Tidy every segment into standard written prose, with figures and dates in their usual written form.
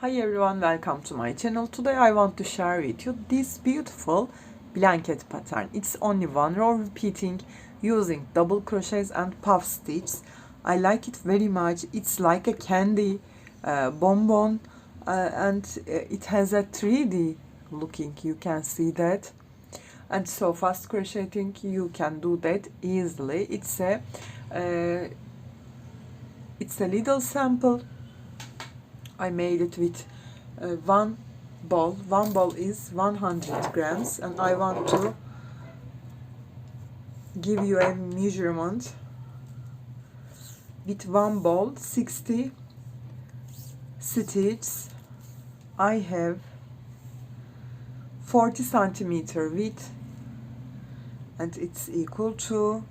Hi everyone, welcome to my channel. Today I want to share with you this beautiful blanket pattern. It's only one row repeating using double crochets and puff stitches. I like it very much. It's like a candy bonbon and it has a 3D looking. You can see that. And so fast crocheting, you can do that easily. Uh, it's a little sample. I made it with one ball. One ball is 100 grams, and I want to give you a measurement. With one ball, 60 stitches, I have 40 centimeter width, and it's equal to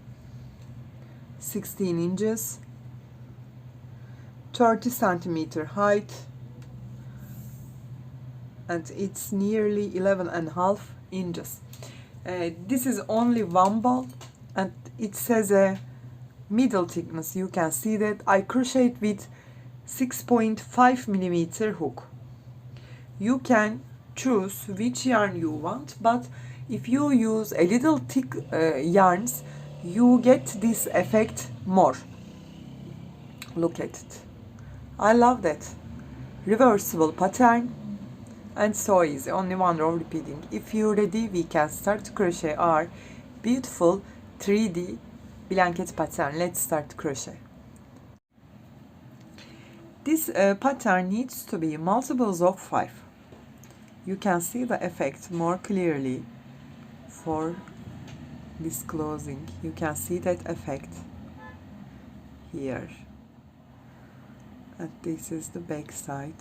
16 inches, 30 centimeter height, and it's nearly 11.5 inches. This is only one ball, and it says a middle thickness. You can see that I crocheted with 6.5 millimeter hook. You can choose which yarn you want, but if you use a little thick yarns, you get this effect more. Look at it. I love that. Reversible pattern and so easy. Only one row repeating. If you're ready, we can start to crochet our beautiful 3D blanket pattern. Let's start crochet. This pattern needs to be multiples of 5. You can see the effect more clearly for this closing. You can see that effect here. And this is the back side.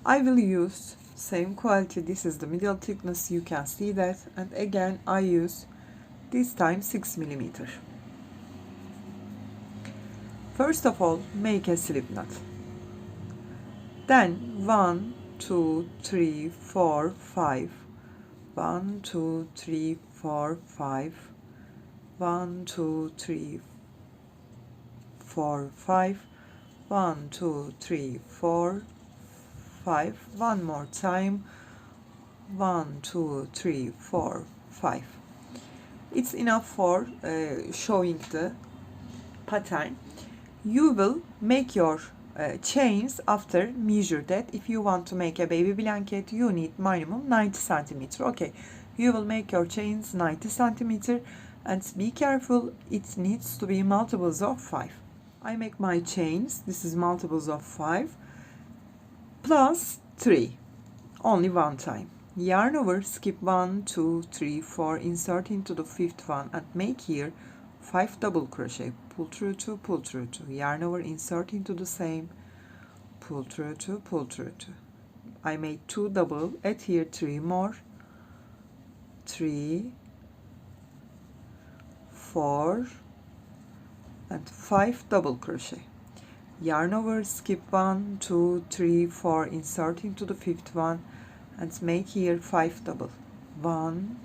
I will use same quality. This is the middle thickness. You can see that. And again, I use this time 6 millimeter. First of all, make a slip knot. Then 1, 2, 3, 4, 5. 1, 2, 3, 4, 5. 1, 2, 3, 4, 5. 1, 2, 3, 4, 5. One more time. 1, 2, 3, 4, 5. It's enough for showing the pattern. You will make your chains after measure that. If you want to make a baby blanket, you need minimum 90 centimeter. Okay, you will make your chains 90 centimeter, and be careful, it needs to be multiples of 5. I make my chains. This is multiples of 5 plus 3, only one time. Yarn over, skip 1, 2, 3, 4, insert into the fifth one and make here 5 double crochet. Pull through 2, pull through 2. Yarn over, insert into the same, pull through 2, pull through 2. I made 2 double, add here 3 more, 3, 4 and 5 double crochet. Yarn over, skip 1, 2, 3, 4, insert into the fifth one and make here 5 double. 1,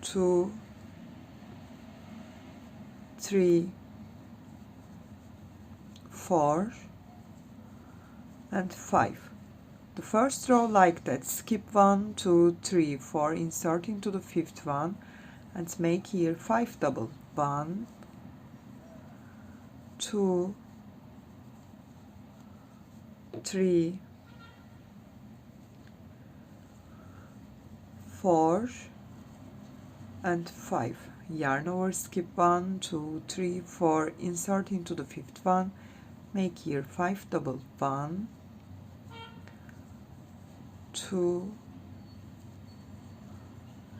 2, 3, 4 and 5. The first row like that, skip 1, 2, 3, 4, insert into the fifth one and make here 5 double. 1, 2, 3, 4 and 5. Yarn over, skip 1, 2, 3, 4, insert into the fifth one, make here 5 double. 1, 2,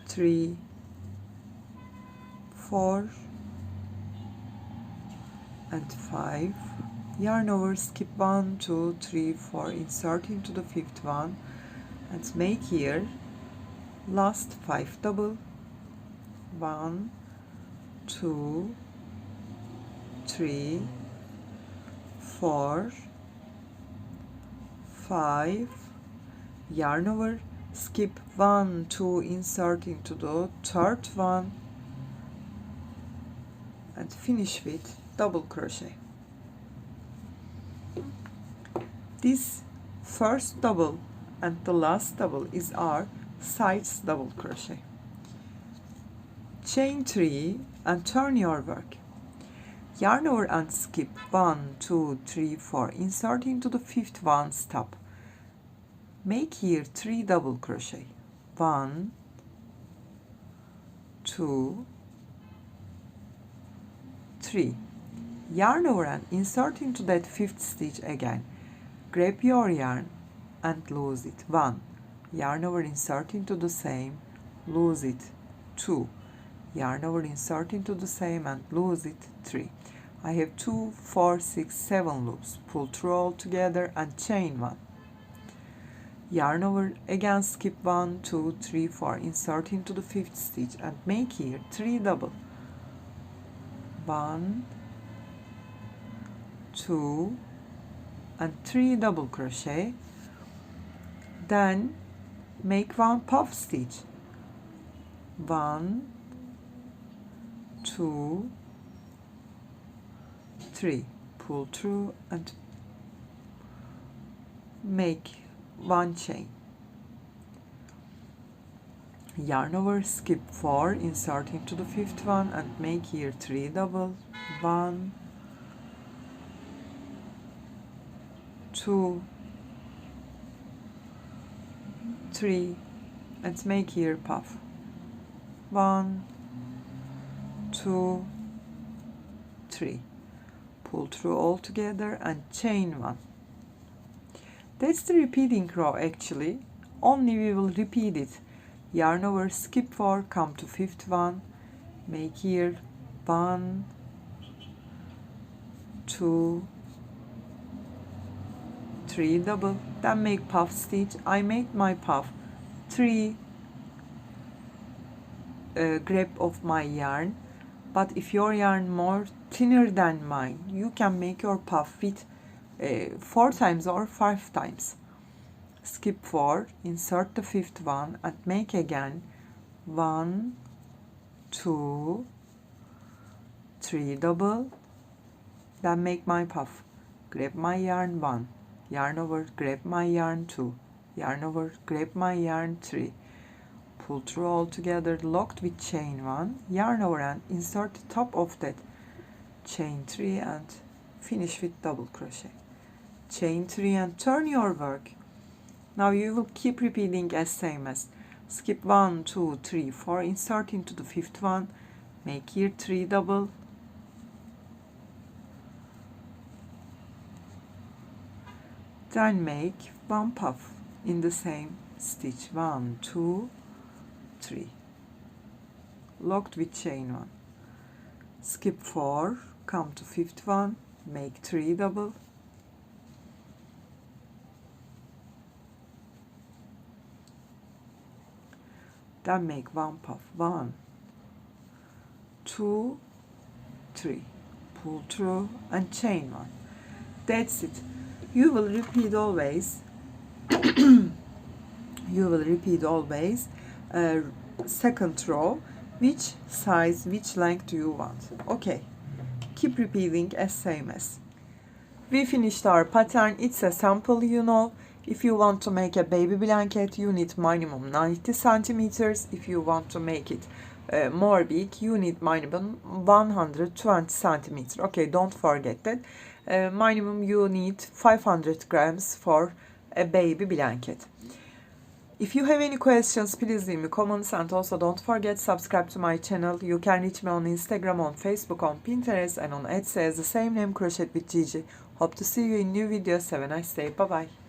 3, 4 and 5. Yarn over, skip 1, 2, 3, 4, insert into the fifth one and make here last 5 double. 1, 2, 3, 4, 5. Yarn over, skip 1, 2, insert into the third one and finish with double crochet. This first double and the last double is our sides double crochet. Chain 3 and turn your work. Yarn over and skip 1, 2, 3, 4. Insert into the fifth one, stop. Make here 3 double crochet. 1, 2, 3. Yarn over and insert into that fifth stitch again. Grab your yarn and lose it. 1. Yarn over, insert into the same, lose it. 2. Yarn over, insert into the same and lose it. 3. I have 2, 4, 6, 7 loops. Pull through all together and chain 1. Yarn over, again skip 1, 2, 3, 4. Insert into the fifth stitch and make here 3 double. 1, 2, and 3 double crochet. Then make 1 puff stitch. 1, 2, 3. Pull through and make 1 chain. Yarn over, skip 4, insert into the fifth one and make here 3 double. 1, 2, 3, and make here puff. 1, 2, 3. Pull through all together and chain 1. That's the repeating row actually, only we will repeat it. Yarn over, skip 4, come to fifth one, make here 1, 2, 3 double, then make puff stitch. I made my puff 3 grab of my yarn, but if your yarn more thinner than mine, you can make your puff with 4 times or 5 times. Skip 4, insert the fifth one and make again 1, 2, 3 double, then make my puff. Grab my yarn 1, yarn over, grab my yarn 2, yarn over, grab my yarn 3, pull through all together, locked with chain 1, yarn over and insert the top of that chain 3 and finish with double crochet. Chain 3 and turn your work. Now you will keep repeating as same as skip 1, 2, 3, 4, insert into the fifth one, make here 3 double, then make 1 puff in the same stitch. 1, 2, 3, locked with chain 1. Skip 4, come to fifth one, make 3 double, then make 1 puff. 1, 2, 3, pull through and chain 1. That's it. You will repeat always second row, which size, which length do you want. Okay, keep repeating as same as. We finished our pattern. It's a sample, you know. If you want to make a baby blanket, you need minimum 90 centimeters. If you want to make it more big, you need minimum 120 centimeters. Okay, don't forget that. Minimum you need 500 grams for a baby blanket. If you have any questions, please leave me comments, and also don't forget subscribe to my channel. You can reach me on Instagram, on Facebook, on Pinterest, and on Etsy as the same name, Crochet with Gigi. Hope to see you in new videos. Have a nice day. Bye bye.